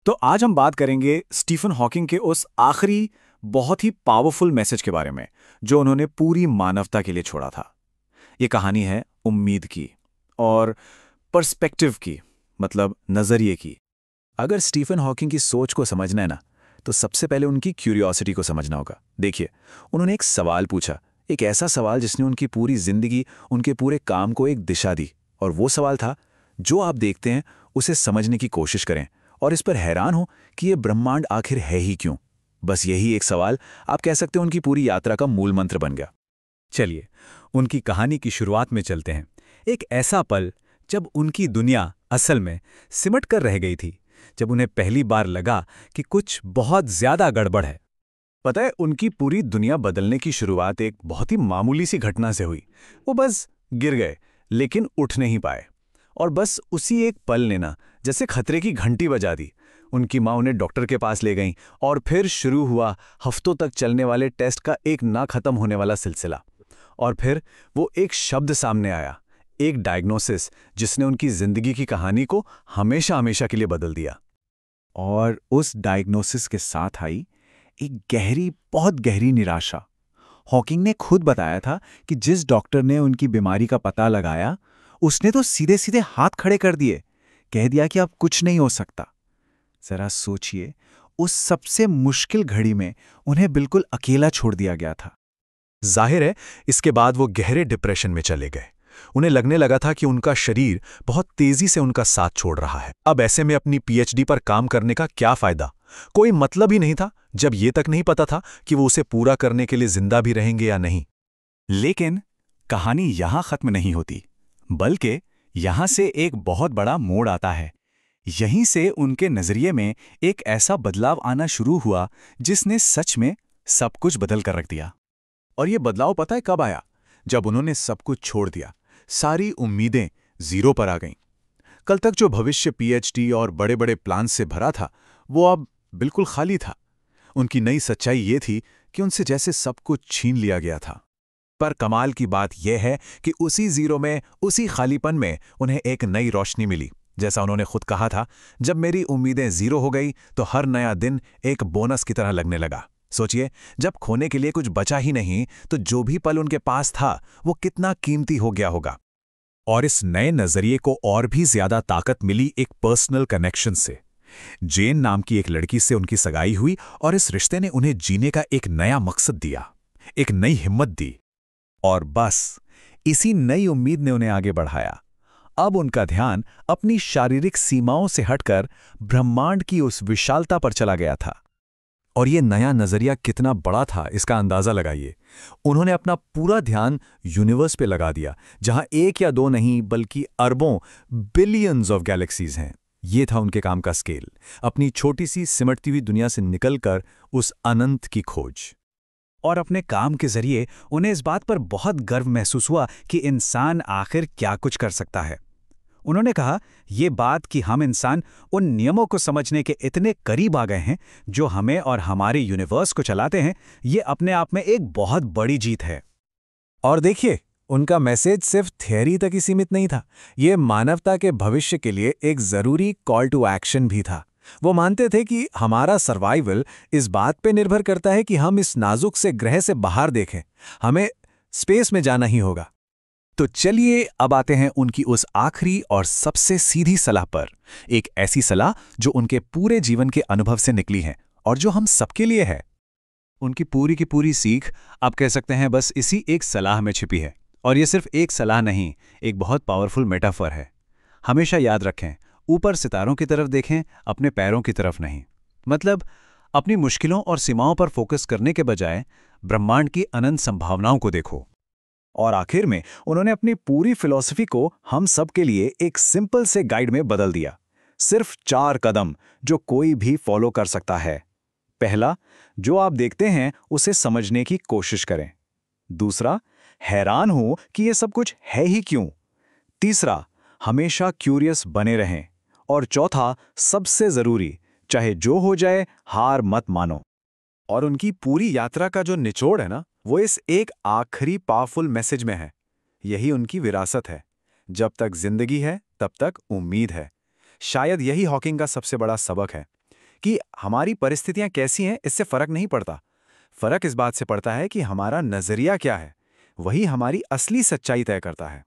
तो आज हम बात करेंगे स्टीफन हॉकिंग के उस आखिरी बहुत ही पावरफुल मैसेज के बारे में जो उन्होंने पूरी मानवता के लिए छोड़ा था। ये कहानी है उम्मीद की और पर्सपेक्टिव की, मतलब नजरिए की। अगर स्टीफन हॉकिंग की सोच को समझना है ना, तो सबसे पहले उनकी क्यूरियोसिटी को समझना होगा। देखिए, उन्होंने एक सवाल पूछा, एक ऐसा सवाल जिसने उनकी पूरी जिंदगी, उनके पूरे काम को एक दिशा दी। और वो सवाल था, जो आप देखते हैं उसे समझने की कोशिश करें और इस पर हैरान हो कि ये ब्रह्मांड आखिर है ही क्यों। बस यही एक सवाल, आप कह सकते हैं, उनकी पूरी यात्रा का मूल मंत्र बन गया। चलिए, उनकी कहानी की शुरुआत में चलते हैं। एक ऐसा पल जब उनकी दुनिया असल में सिमट कर रह गई थी, जब उन्हें पहली बार लगा कि कुछ बहुत ज्यादा गड़बड़ है। पता है, उनकी पूरी दुनिया बदलने की शुरुआत एक बहुत ही मामूली सी घटना से हुई। वो बस गिर गए, लेकिन उठ नहीं पाए। और बस उसी एक पल ने ना जैसे खतरे की घंटी बजा दी। उनकी माँ उन्हें डॉक्टर के पास ले गईं और फिर शुरू हुआ हफ्तों तक चलने वाले टेस्ट का एक ना खत्म होने वाला सिलसिला। और फिर वो एक शब्द सामने आया, एक डायग्नोसिस जिसने उनकी जिंदगी की कहानी को हमेशा हमेशा के लिए बदल दिया। और उस डायग्नोसिस के साथ आई एक गहरी, बहुत गहरी निराशा। हॉकिंग ने खुद बताया था कि जिस डॉक्टर ने उनकी बीमारी का पता लगाया, उसने तो सीधे सीधे हाथ खड़े कर दिए, कह दिया कि अब कुछ नहीं हो सकता। जरा सोचिए, उस सबसे मुश्किल घड़ी में उन्हें बिल्कुल अकेला छोड़ दिया गया था। जाहिर है, इसके बाद वो गहरे डिप्रेशन में चले गए। उन्हें लगने लगा था कि उनका शरीर बहुत तेजी से उनका साथ छोड़ रहा है। अब ऐसे में अपनी पीएचडी पर काम करने का क्या फायदा? कोई मतलब ही नहीं था, जब ये तक नहीं पता था कि वो उसे पूरा करने के लिए जिंदा भी रहेंगे या नहीं। लेकिन कहानी यहां खत्म नहीं होती, बल्कि यहां से एक बहुत बड़ा मोड़ आता है। यहीं से उनके नजरिए में एक ऐसा बदलाव आना शुरू हुआ जिसने सच में सब कुछ बदल कर रख दिया। और ये बदलाव पता है कब आया? जब उन्होंने सब कुछ छोड़ दिया। सारी उम्मीदें जीरो पर आ गईं। कल तक जो भविष्य पीएचडी और बड़े बड़े प्लान से भरा था, वो अब बिल्कुल खाली था। उनकी नई सच्चाई ये थी कि उनसे जैसे सब कुछ छीन लिया गया था। पर कमाल की बात यह है कि उसी जीरो में, उसी खालीपन में उन्हें एक नई रोशनी मिली। जैसा उन्होंने खुद कहा था, जब मेरी उम्मीदें जीरो हो गई तो हर नया दिन एक बोनस की तरह लगने लगा। सोचिए, जब खोने के लिए कुछ बचा ही नहीं, तो जो भी पल उनके पास था वो कितना कीमती हो गया होगा। और इस नए नजरिए को और भी ज्यादा ताकत मिली एक पर्सनल कनेक्शन से। जेन नाम की एक लड़की से उनकी सगाई हुई और इस रिश्ते ने उन्हें जीने का एक नया मकसद दिया, एक नई हिम्मत दी। और बस इसी नई उम्मीद ने उन्हें आगे बढ़ाया। अब उनका ध्यान अपनी शारीरिक सीमाओं से हटकर ब्रह्मांड की उस विशालता पर चला गया था। और ये नया नजरिया कितना बड़ा था, इसका अंदाजा लगाइए। उन्होंने अपना पूरा ध्यान यूनिवर्स पे लगा दिया, जहां एक या दो नहीं बल्कि अरबों, बिलियंस ऑफ गैलेक्सीज हैं। ये था उनके काम का स्केल, अपनी छोटी सी सिमटती हुई दुनिया से निकलकर उस अनंत की खोज। और अपने काम के जरिए उन्हें इस बात पर बहुत गर्व महसूस हुआ कि इंसान आखिर क्या कुछ कर सकता है। उन्होंने कहा, ये बात कि हम इंसान उन नियमों को समझने के इतने करीब आ गए हैं जो हमें और हमारे यूनिवर्स को चलाते हैं, ये अपने आप में एक बहुत बड़ी जीत है। और देखिए, उनका मैसेज सिर्फ थियरी तक ही सीमित नहीं था। ये मानवता के भविष्य के लिए एक जरूरी कॉल टू एक्शन भी था। वो मानते थे कि हमारा सर्वाइवल इस बात पे निर्भर करता है कि हम इस नाजुक से ग्रह से बाहर देखें। हमें स्पेस में जाना ही होगा। तो चलिए अब आते हैं उनकी उस आखिरी और सबसे सीधी सलाह पर। एक ऐसी सलाह जो उनके पूरे जीवन के अनुभव से निकली है और जो हम सबके लिए है। उनकी पूरी की पूरी सीख, आप कह सकते हैं, बस इसी एक सलाह में छिपी है। और ये सिर्फ एक सलाह नहीं, एक बहुत पावरफुल मेटाफर है। हमेशा याद रखें, ऊपर सितारों की तरफ देखें, अपने पैरों की तरफ नहीं। मतलब, अपनी मुश्किलों और सीमाओं पर फोकस करने के बजाय ब्रह्मांड की अनंत संभावनाओं को देखो। और आखिर में उन्होंने अपनी पूरी फिलॉसफी को हम सब के लिए एक सिंपल से गाइड में बदल दिया। सिर्फ 4 कदम जो कोई भी फॉलो कर सकता है। पहला, जो आप देखते हैं उसे समझने की कोशिश करें। दूसरा, हैरान हो कि ये सब कुछ है ही क्यों। तीसरा, हमेशा क्यूरियस बने रहें। और चौथा, सबसे जरूरी, चाहे जो हो जाए, हार मत मानो। और उनकी पूरी यात्रा का जो निचोड़ है ना, वो इस एक आखिरी पावरफुल मैसेज में है। यही उनकी विरासत है। जब तक जिंदगी है, तब तक उम्मीद है। शायद यही हॉकिंग का सबसे बड़ा सबक है कि हमारी परिस्थितियां कैसी हैं इससे फर्क नहीं पड़ता। फर्क इस बात से पड़ता है कि हमारा नजरिया क्या है। वही हमारी असली सच्चाई तय करता है।